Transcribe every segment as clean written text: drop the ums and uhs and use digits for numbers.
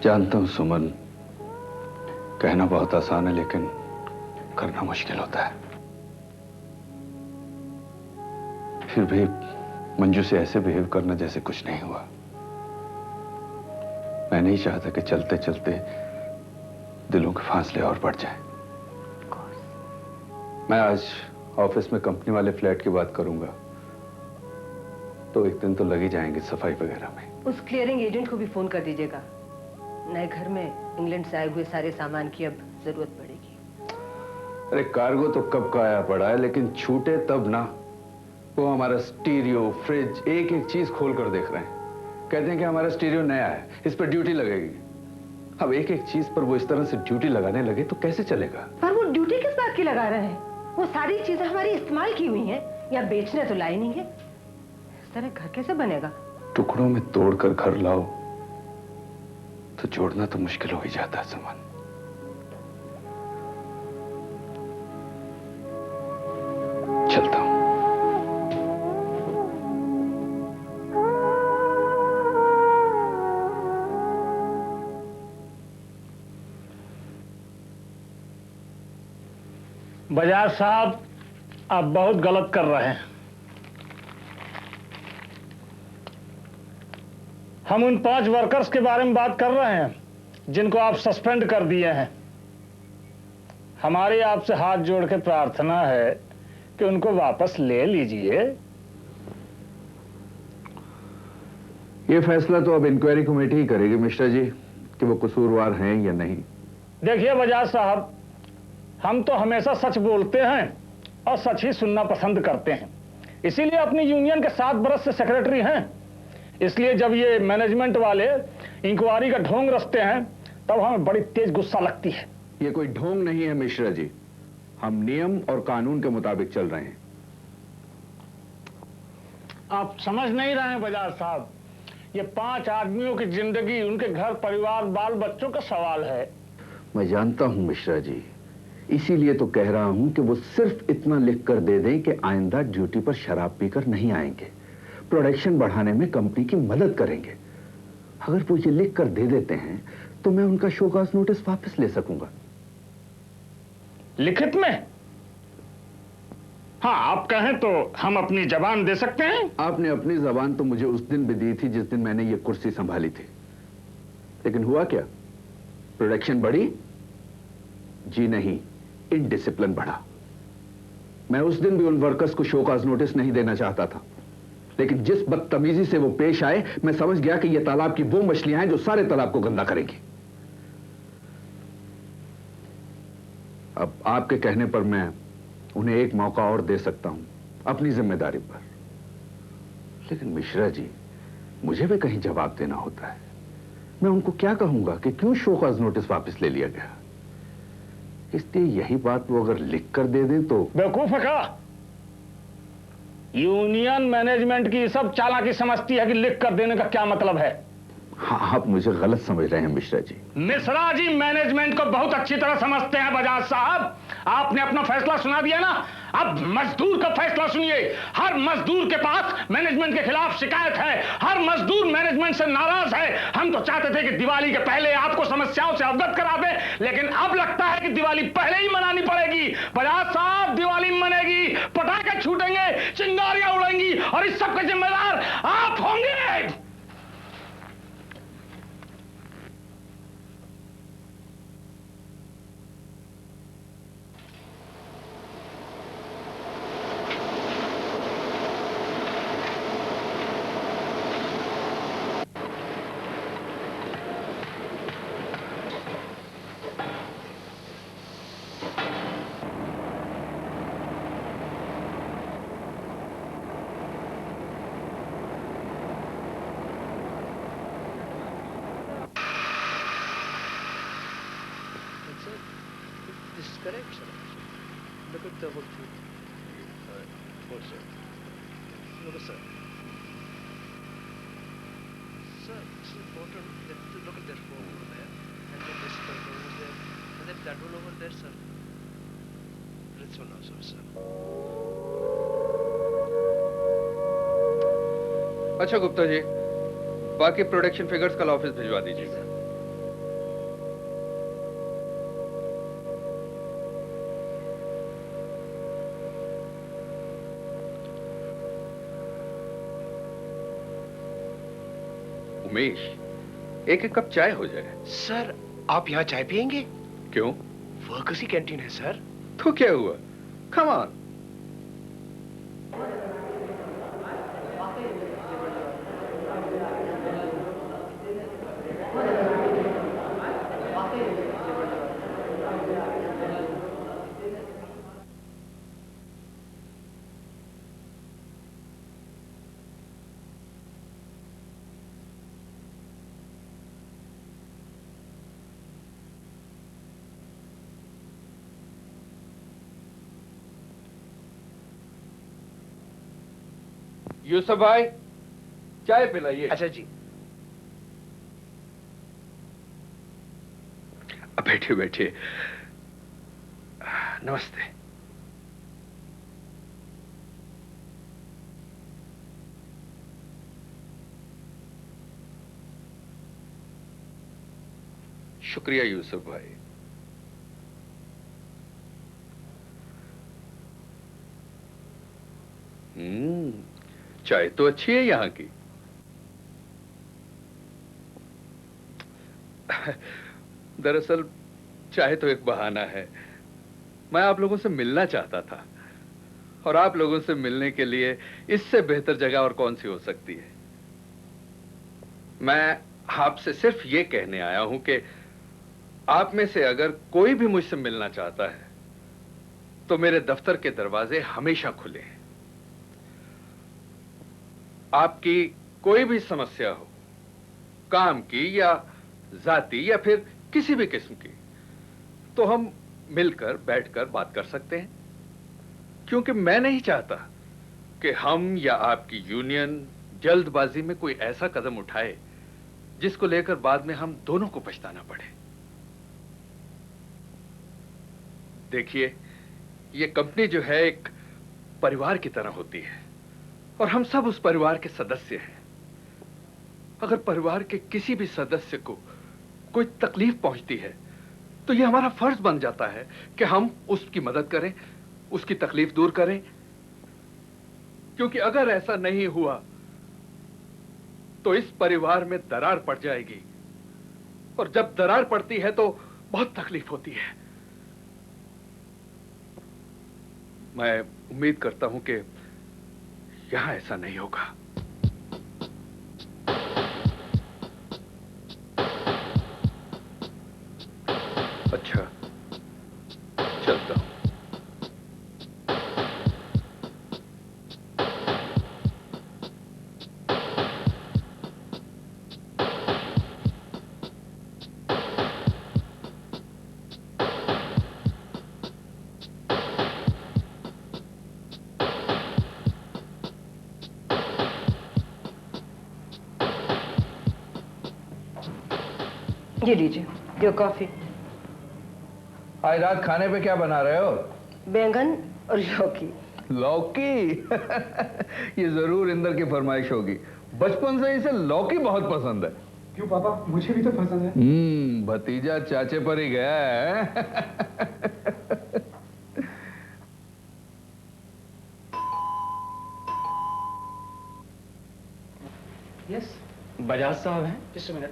जानता हूं सुमन, कहना बहुत आसान है लेकिन करना मुश्किल होता है। फिर भी मंजू से ऐसे बिहेव करना जैसे कुछ नहीं हुआ। मैं नहीं चाहता कि चलते चलते दिलों के फासले और बढ़ जाएं। मैं आज ऑफिस में कंपनी वाले फ्लैट की बात करूंगा तो एक दिन तो लग ही जाएंगे सफाई वगैरह में। उस क्लियरिंग एजेंट को भी फोन कर दीजिएगा। नए घर में इंग्लैंड से आए हुए सारे सामान की अब जरूरत पड़ेगी। अरे कार्गो तो कब का आया पड़ा है, लेकिन छूटे तब ना। वो हमारा स्टीरियो, फ्रिज, एक एक चीज खोल कर देख रहे हैं। कहते हैं कि हमारा स्टीरियो नया है, इस पर ड्यूटी लगेगी। अब एक एक चीज पर वो इस तरह से ड्यूटी लगाने लगे तो कैसे चलेगा? पर वो ड्यूटी किस बात की लगा रहे हैं? वो सारी चीजें हमारी इस्तेमाल की हुई हैं या बेचने तो लाई नहीं है। इस तरह घर कैसे बनेगा? टुकड़ों में तोड़कर घर लाओ तो जोड़ना तो मुश्किल हो ही जाता है सुमन। चलता हूं। बजाज साहब, आप बहुत गलत कर रहे हैं। हम उन 5 वर्कर्स के बारे में बात कर रहे हैं जिनको आप सस्पेंड कर दिए हैं। हमारी आपसे हाथ जोड़ के प्रार्थना है कि उनको वापस ले लीजिए। ये फैसला तो अब इंक्वायरी कमेटी ही करेगी मिश्रा जी कि वो कसूरवार हैं या नहीं। देखिए बजाज साहब, हम तो हमेशा सच बोलते हैं और सच ही सुनना पसंद करते हैं। इसीलिए अपनी यूनियन के 7 बरस से सेक्रेटरी हैं। इसलिए जब ये मैनेजमेंट वाले इंक्वायरी का ढोंग रचते हैं तब हमें बड़ी तेज गुस्सा लगती है। ये कोई ढोंग नहीं है मिश्रा जी, हम नियम और कानून के मुताबिक चल रहे हैं। आप समझ नहीं रहे हैं बजाज साहब, ये 5 आदमियों की जिंदगी, उनके घर परिवार, बाल बच्चों का सवाल है। मैं जानता हूं मिश्रा जी, इसीलिए तो कह रहा हूं कि वो सिर्फ इतना लिख कर दे दें कि आइंदा ड्यूटी पर शराब पीकर नहीं आएंगे, प्रोडक्शन बढ़ाने में कंपनी की मदद करेंगे। अगर वो ये लिख कर दे देते हैं तो मैं उनका शोकाज नोटिस वापस ले सकूंगा। लिखित में? हाँ, आप कहें तो हम अपनी जबान दे सकते हैं। आपने अपनी जबान तो मुझे उस दिन भी दी थी जिस दिन मैंने ये कुर्सी संभाली थी, लेकिन हुआ क्या? प्रोडक्शन बढ़ी? जी नहीं, इनडिसिप्लिन बढ़ा। मैं उस दिन भी उन वर्कर्स को शोकाज नोटिस नहीं देना चाहता था, लेकिन जिस बदतमीजी से वो पेश आए मैं समझ गया कि ये तालाब की वो मछलियां हैं जो सारे तालाब को गंदा करेंगी। अब आपके कहने पर मैं उन्हें एक मौका और दे सकता हूं अपनी जिम्मेदारी पर, लेकिन मिश्रा जी मुझे भी कहीं जवाब देना होता है। मैं उनको क्या कहूंगा कि क्यों शोकाज नोटिस वापस ले लिया गया? इसलिए यही बात वो अगर लिख कर दे दें तो। बेवकूफ है क्या? यूनियन मैनेजमेंट की सब चालाकी समझती है कि लिख कर देने का क्या मतलब है। हाँ, आप मुझे गलत समझ रहे हैं मिश्रा जी। मिश्रा जी मैनेजमेंट को बहुत अच्छी तरह समझते हैं बजाज साहब। आपने अपना फैसला सुना दिया ना, अब मजदूर का फैसला सुनिए। हर मजदूर के पास मैनेजमेंट के खिलाफ शिकायत है, हर मजदूर मैनेजमेंट से नाराज है। हम तो चाहते थे कि दिवाली के पहले आपको समस्याओं से अवगत करा दें, लेकिन अब लगता है कि दिवाली पहले ही मनानी पड़ेगी। बजाज साहब, दिवाली मनेगी, पटाखे छूटेंगे, चिंगारियां उड़ेंगी और इस सब के जिम्मेदार आप होंगे। Correct, sir. Look at the whole thing. What, sir? Look, sir. Sir, it's important that to look at that phone over there, and then this one over there, and then that one over there, sir. This one also, sir. अच्छा गुप्ता जी, बाकी production figures कल office भिजवा दीजिएगा। रमेश, एक एक cup चाय हो जाए। सर आप यहाँ चाय पियेंगे? क्यों? वर्कर्स की कैंटीन है सर। तो क्या हुआ? Come on. यूसुफ भाई, चाय पिलाइए। अच्छा जी। बैठिए बैठिए। नमस्ते। शुक्रिया यूसुफ भाई। चाय तो अच्छी है यहां की। दरअसल चाय तो एक बहाना है। मैं आप लोगों से मिलना चाहता था, और आप लोगों से मिलने के लिए इससे बेहतर जगह और कौन सी हो सकती है। मैं आपसे सिर्फ ये कहने आया हूं कि आप में से अगर कोई भी मुझसे मिलना चाहता है तो मेरे दफ्तर के दरवाजे हमेशा खुले हैं। आपकी कोई भी समस्या हो, काम की या जाती या फिर किसी भी किस्म की, तो हम मिलकर बैठकर बात कर सकते हैं। क्योंकि मैं नहीं चाहता कि हम या आपकी यूनियन जल्दबाजी में कोई ऐसा कदम उठाए जिसको लेकर बाद में हम दोनों को पछताना पड़े। देखिए, ये कंपनी जो है एक परिवार की तरह होती है, और हम सब उस परिवार के सदस्य हैं। अगर परिवार के किसी भी सदस्य को कोई तकलीफ पहुंचती है तो यह हमारा फर्ज बन जाता है कि हम उसकी मदद करें, उसकी तकलीफ दूर करें। क्योंकि अगर ऐसा नहीं हुआ तो इस परिवार में दरार पड़ जाएगी, और जब दरार पड़ती है तो बहुत तकलीफ होती है। मैं उम्मीद करता हूं कि यहां ऐसा नहीं होगा। अच्छा, चलता हूं। ये लीजिए, यो कॉफी। आज रात खाने पे क्या बना रहे हो? बैंगन और लौकी। लौकी? ये जरूर इंदर की फरमाइश होगी। बचपन से इसे लौकी बहुत पसंद है। क्यों पापा, मुझे भी तो पसंद है। भतीजा चाचे पर ही गया है। यस, बजाज साहब हैं? Just a minute.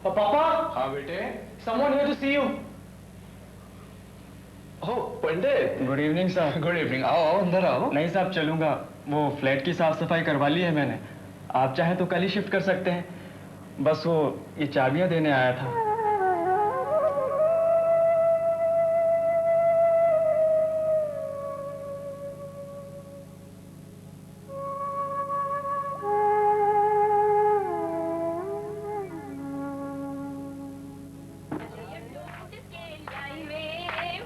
और पापा, हाँ बेटे। Someone here to see you. Oh Pandit, good evening साहब। Good evening. आओ आओ, अंदर आओ। नहीं साहब, चलूंगा। वो फ्लैट की साफ सफाई करवा ली है मैंने। आप चाहें तो कल ही शिफ्ट कर सकते हैं। बस वो ये चाबियां देने आया था।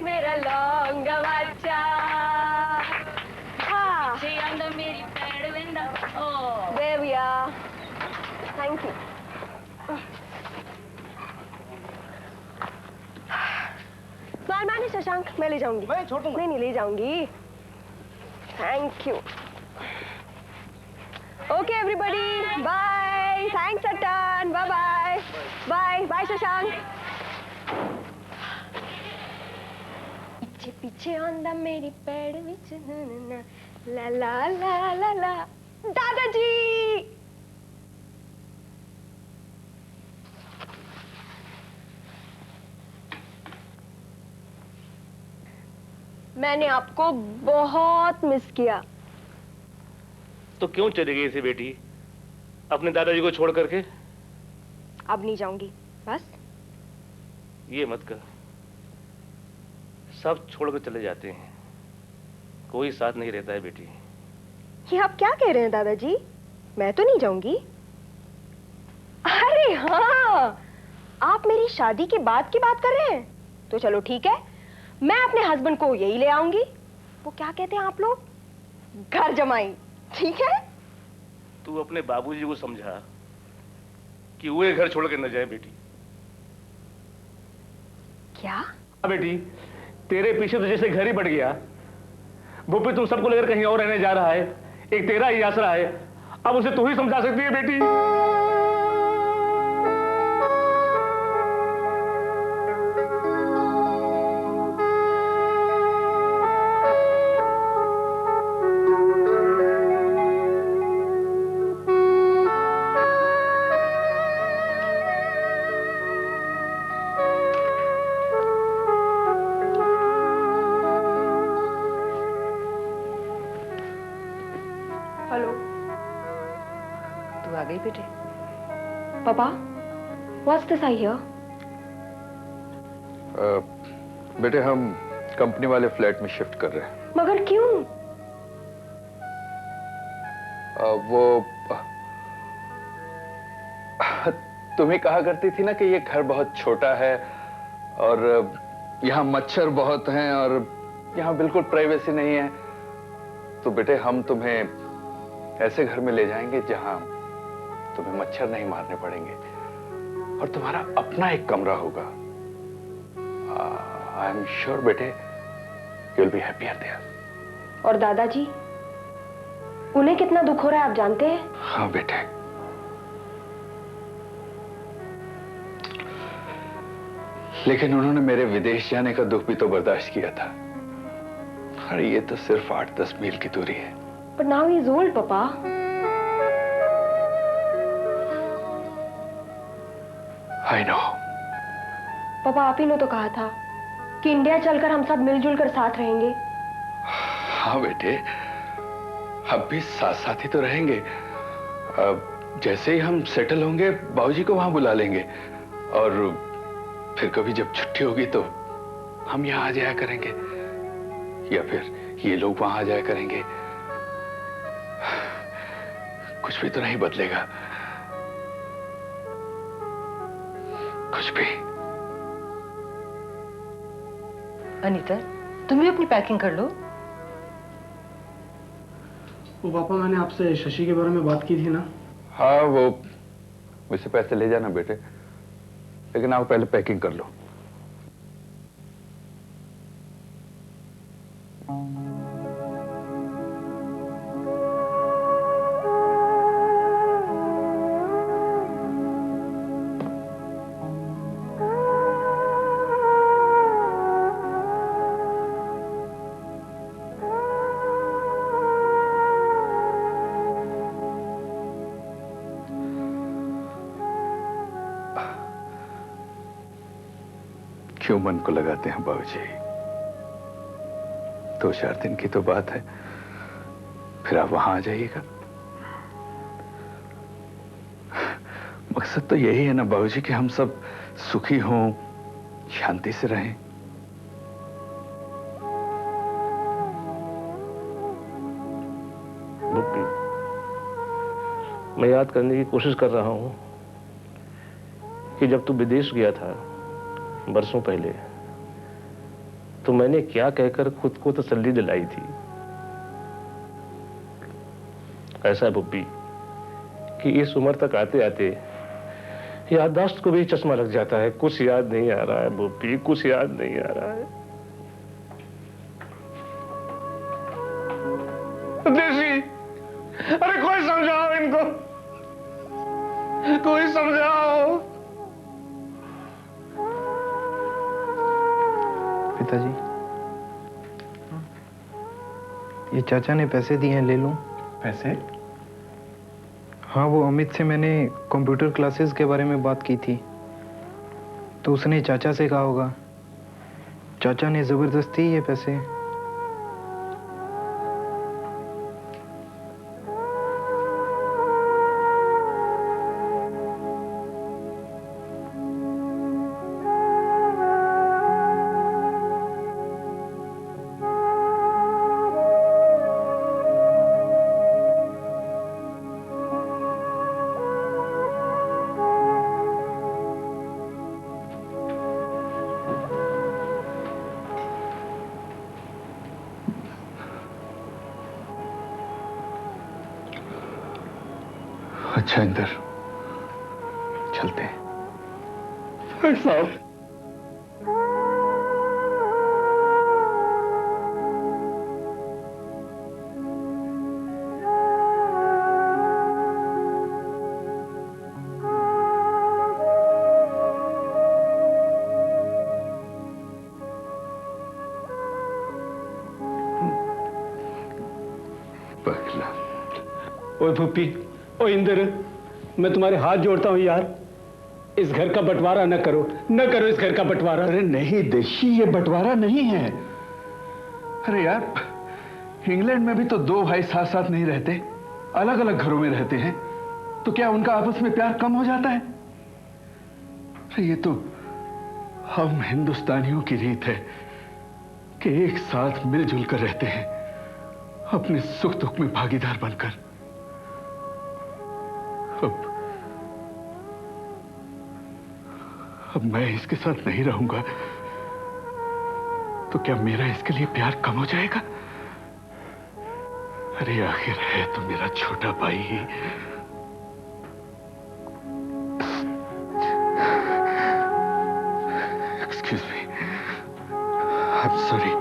मेरा लौंगा बच्चा। हाँ, मेरी पैड वेंदा। ओ there we are. Thank you. बार नहीं शशांक, मैं ले जाऊंगी। मैं छोड़ दूंगा। नहीं ले जाऊंगी। Thank you. Okay everybody, bye. Thanks a ton. Bye bye. Bye bye Shashank. पीछे पीछे आंदा मेरी पैड विच ना ला ला ला ला ला। दादाजी मैंने आपको बहुत मिस किया। तो क्यों चली गई थी बेटी अपने दादाजी को छोड़ करके? अब नहीं जाऊंगी, बस। ये मत कर, सब छोड़कर चले जाते हैं, कोई साथ नहीं रहता है बेटी। ये आप क्या कह रहे हैं दादाजी? मैं तो नहीं जाऊंगी। अरे हाँ, आप मेरी शादी के बाद की बात कर रहे हैं? तो चलो ठीक है, मैं अपने हस्बैंड को यही ले आऊंगी। वो क्या कहते हैं आप लोग, घर जमाई। ठीक है? तू अपने बाबूजी को समझा कि वो घर छोड़ के न जाए बेटी। क्या? हाँ बेटी, तेरे पीछे तो जैसे घर ही बढ़ गया। वो भी तुम सबको लेकर कहीं और रहने जा रहा है, एक तेरा ही आसरा है। अब उसे तू ही समझा सकती है बेटी। हेलो, तू आ गई बेटे? पापा, व्हाट्स दिस आई हियर? बेटे हम कंपनी वाले फ्लैट में शिफ्ट कर रहे हैं। मगर क्यों? तुम ही कहा करती थी ना कि ये घर बहुत छोटा है और यहाँ मच्छर बहुत हैं और यहाँ बिल्कुल प्राइवेसी नहीं है। तो बेटे हम तुम्हें ऐसे घर में ले जाएंगे जहां तुम्हें मच्छर नहीं मारने पड़ेंगे और तुम्हारा अपना एक कमरा होगा। आई एम श्योर बेटे you will be happier there. और दादाजी, उन्हें कितना दुख हो रहा है आप जानते हैं? हाँ बेटे, लेकिन उन्होंने मेरे विदेश जाने का दुख भी तो बर्दाश्त किया था। अरे ये तो सिर्फ 8-10 मील की दूरी है। But now he's old, पापा। I know। पापा, आप ही ने तो कहा था कि इंडिया चलकर हम सब मिलजुल कर साथ रहेंगे। हाँ बेटे, अब भी साथ साथ ही तो रहेंगे। अब जैसे ही हम सेटल होंगे बाबूजी को वहां बुला लेंगे और फिर कभी जब छुट्टी होगी तो हम यहाँ आ जाया करेंगे या फिर ये लोग वहां आ जाया करेंगे। कुछ भी तो नहीं बदलेगा, कुछ भी। अनीता, तुम भी अपनी पैकिंग कर लो। वो पापा, मैंने आपसे शशि के बारे में बात की थी ना? हाँ, वो मुझसे पैसे ले जाना बेटे, लेकिन आप पहले पैकिंग कर लो। क्यों मन को लगाते हैं बाबूजी? 2-4 दिन की तो बात है, फिर आप वहां आ जाइएगा। मकसद तो यही है ना बाबूजी कि हम सब सुखी हों, शांति से रहें। बुप्पी, मैं याद करने की कोशिश कर रहा हूं कि जब तू विदेश गया था बरसों पहले, तो मैंने क्या कहकर खुद को तसल्ली दिलाई थी। ऐसा है बुप्पी कि इस उम्र तक आते आते याददाश्त को भी चश्मा लग जाता है। कुछ याद नहीं आ रहा है बुप्पी, कुछ याद नहीं आ रहा है। देसी, अरे कोई समझाओ इनको, कोई समझाओ। पिताजी, ये चाचा ने पैसे दिए हैं, ले लूं? पैसे? हाँ, वो अमित से मैंने कंप्यूटर क्लासेस के बारे में बात की थी, तो उसने चाचा से कहा होगा। चाचा ने जबरदस्ती ये पैसे अच्छा इंदर, चलते हैं। साहब ओए फूफी, ओ इंदर, मैं तुम्हारे हाथ जोड़ता हूँ यार, इस घर का बंटवारा न करो, न करो इस घर का बंटवारा। अरे नहीं देशी, ये बंटवारा नहीं है। अरे यार, इंग्लैंड में भी तो दो भाई साथ साथ नहीं रहते, अलग अलग घरों में रहते हैं, तो क्या उनका आपस में प्यार कम हो जाता है? अरे ये तो हम हिंदुस्तानियों की रीत है कि एक साथ मिलजुल कर रहते हैं, अपने सुख दुख में भागीदार बनकर। अब मैं इसके साथ नहीं रहूंगा तो क्या मेरा इसके लिए प्यार कम हो जाएगा? अरे आखिर है तो मेरा छोटा भाई ही। Excuse me, I am sorry.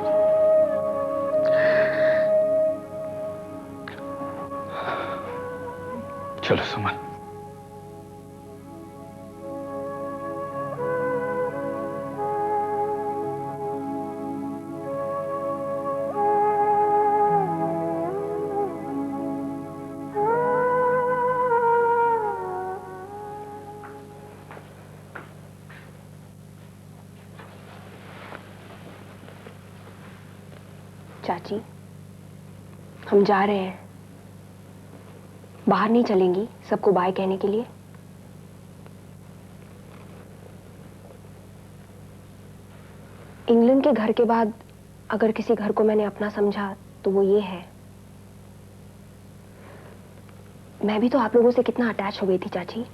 चलो सुमन। चाची, हम जा रहे हैं। बाहर नहीं चलेंगी सबको बाय कहने के लिए? इंग्लैंड के घर के बाद अगर किसी घर को मैंने अपना समझा तो वो ये है। मैं भी तो आप लोगों से कितना अटैच हो गई थी चाची।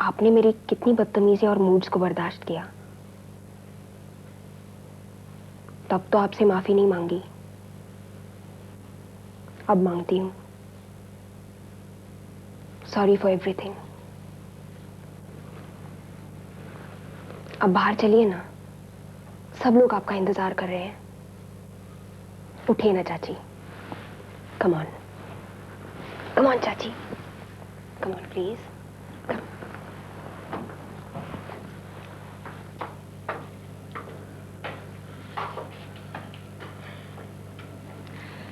आपने मेरी कितनी बदतमीजी और मूड्स को बर्दाश्त किया, तब तो आपसे माफी नहीं मांगी, अब मांगती हूं। Sorry for everything. अब बाहर चलिए ना, सब लोग आपका इंतजार कर रहे हैं। उठिए ना चाची, कम ऑन, कम ऑन चाची, कम ऑन प्लीज।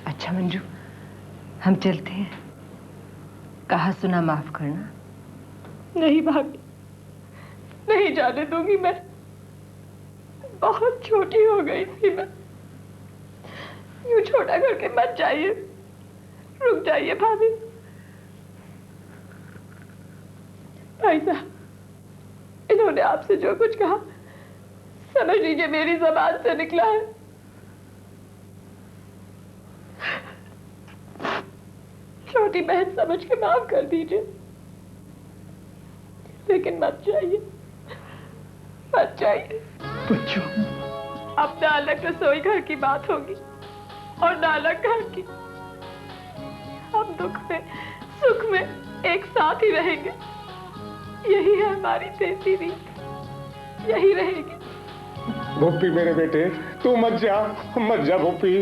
अच्छा मंजू, हम चलते हैं। कहा सुना माफ करना। नहीं भाभी, नहीं जाने दूंगी मैं। बहुत छोटी हो गई थी मैं। यूं छोटा करके मत जाइए, रुक जाइए भाभी। भाई साहब, इन्होंने आपसे जो कुछ कहा समझ लीजिए मेरी ज़बान से निकला है। छोटी बहन समझ के माफ कर दीजिए, लेकिन मत जाइए, मत जाइए। बच्चों, अब न अलग रसोई घर की बात होगी और न अलग घर की। हम दुख में सुख में एक साथ ही रहेंगे। यही है हमारी देसी रीत, यही रहेगी। भूपी मेरे बेटे, तू मत जा भूपी।